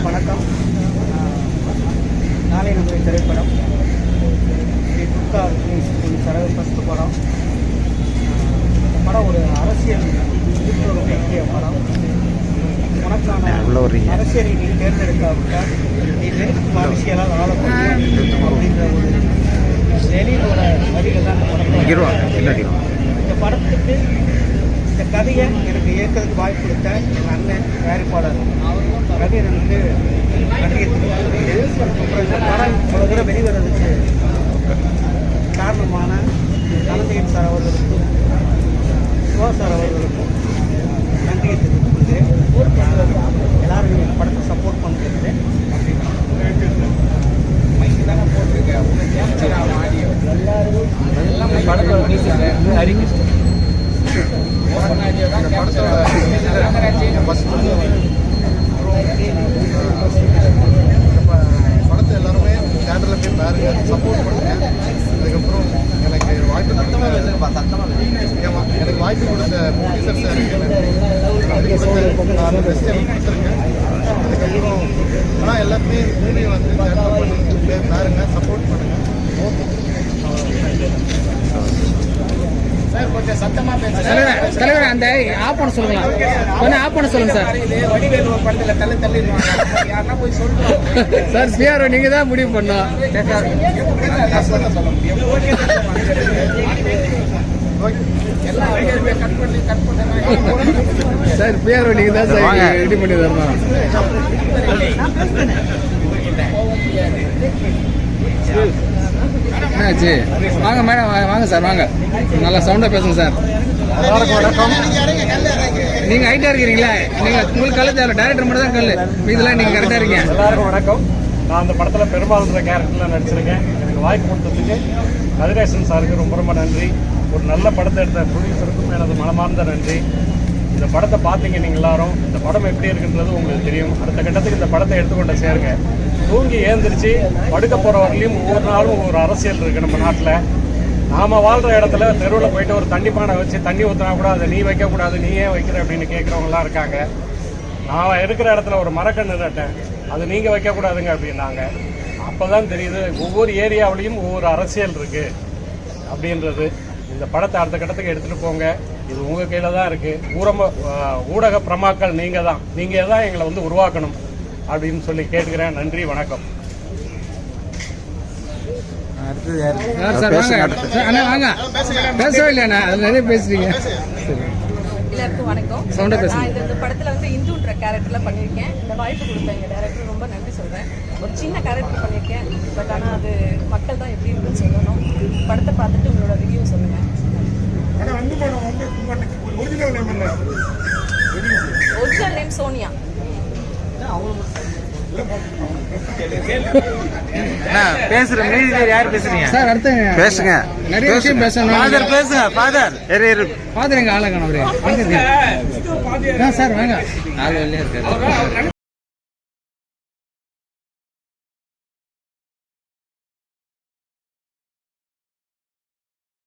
வணக்கம். நாளை நம்முடைய திரைப்படம் துர்கா ஃபஸ்ட்டு படம். இந்த படம் ஒரு அரசியல் முக்கிய படம். உனக்கான அரசியலை நீ தேர்ந்தெடுக்காவிட்டால் நீ வெறுக்கும் அரசியலால் ஆளப்படும் அப்படின்ற ஒரு வெளியோட வரிகள் தான் இந்த படத்துக்கு. இந்த கதையை எனக்கு இயக்கிறதுக்கு வாய்ப்பு கொடுத்த எங்கள் அண்ணன் தயாரிப்பாளர் ரவியரனுக்கு நன்றியை தெரிவிக்கிறேன். அப்புறம் இந்த படம் இவ்வளோ தூரம் வெளிவரதுக்கு காரணமான கலைஞர் சார் அவர்களுக்கும் சிவா சார் அவர்களுக்கும் நன்றியை தெரிவித்துக்கொள்கிறேன். எல்லாரும் இந்த படத்தை சப்போர்ட் பண்ணிருக்கிறேன். படத்தை எல்லாருமே தேட்டரில் போய் பாருங்க, சப்போர்ட் பண்ணுங்க. அதுக்கப்புறம் எனக்கு வாய்ப்பு கொடுத்த ப்ரொடியூசர் சாருக்கு நான் பெஸ்ட் கொடுத்துருக்கேன். அதுக்கப்புறம் ஆனால் எல்லாருமே மூவி வந்து தேட்டரில் பண்ணி போய் பாருங்க, சப்போர்ட் பண்ணுங்க. தலைவர் அந்த ஆஃப் பண்ண சொல்லுங்களா? கொஞ்சம் ஆஃப் பண்ண சொல்லுங்க சார். சார் பிஆர்ஓ நீங்க தான் முடிவு பண்ணோம். சார் பிஆர்ஓ நீங்க தான் சார் ரெடி பண்ணி தரணும். என்னாச்சு? வாங்க மேடம், வாங்க சார், வாங்க. நல்லா சவுண்டாக பேசுங்க சார். வணக்கம். நீங்கள் ஹைட்டாக இருக்கிறீங்களா? நீங்கள் உங்களுக்கு கல் தேவை, டேரக்டர் மட்டும் தான் கல், இதெல்லாம் நீங்கள் கரெக்டாக இருக்கீங்க. எல்லாருக்கும் வணக்கம். நான் அந்த படத்தில் பெரும்பாலுன்ற கேரக்டரில் நடிச்சிருக்கேன். எனக்கு வாய்ப்பு கொடுத்ததுக்கு கதிரேசன் சாருக்கு ரொம்ப ரொம்ப நன்றி. ஒரு நல்ல படத்தை எடுத்த ப்ரொடியூசருக்கும் எனது மனமார்ந்த நன்றி. இந்த படத்தை பார்த்தீங்க நீங்கள் எல்லாரும். இந்த படம் எப்படி இருக்குன்றது உங்களுக்கு தெரியும். அடுத்த கட்டத்துக்கு இந்த படத்தை எடுத்துக்கொண்ட சேருங்க. தூங்கி ஏந்திரிச்சு படுக்க போகிற வரலையும் ஒவ்வொரு நாளும் ஒவ்வொரு அரசியல் இருக்குது நம்ம நாட்டில். நாம் வாழ்கிற இடத்துல தெருவில் போயிட்டு ஒரு தண்ணி பானை வச்சு தண்ணி ஊற்றினா கூட அதை நீ வைக்கக்கூடாது, நீ ஏன் வைக்கிற அப்படின்னு கேட்குறவங்களாம் இருக்காங்க. நான் இருக்கிற இடத்துல ஒரு மரக்கன்று நட்டேன், அது நீங்கள் வைக்கக்கூடாதுங்க அப்படின்னாங்க. அப்போ தான் தெரியுது ஒவ்வொரு ஏரியாவிலையும் ஒவ்வொரு அரசியல் இருக்குது அப்படின்றது. இந்த படத்தை அடுத்த கட்டத்துக்கு எடுத்துகிட்டு போங்க. இது உங்கள் கையில் தான் இருக்குது. ஊடக பிரமாக்கள் நீங்கள் தான் எங்களை வந்து உருவாக்கணும் அப்படின்னு சொல்லி கேட்டுக்கிறேன். நன்றி, வணக்கம். எல்லாருக்கும் வணக்கம். நான் இந்த படத்தில் வந்து இந்துன்ற கேரக்டரில் பண்ணியிருக்கேன். இந்த வாய்ப்பு கொடுத்த எங்கள் டேரக்டர் ரொம்ப நன்றி சொல்கிறேன். ஒரு சின்ன கேரக்டர் பண்ணியிருக்கேன், பட் ஆனால் அது மக்கள் தான் எப்படி இருக்குன்னு சொல்லணும். படத்தை பார்த்துட்டு உங்களோட ரிவ்யூ சொல்லுங்கள். Original name Sonia. பேசுற யார் பேசுறீங்க சார்? அடுத்து பேசுங்க, நிறைய விஷயம் பேசணும். ஃபாதர் பேசுங்க. ஃபாதர் எங்க ஆள காணோம். சார் வாங்க, ஆள் வெளியே இருக்காரு.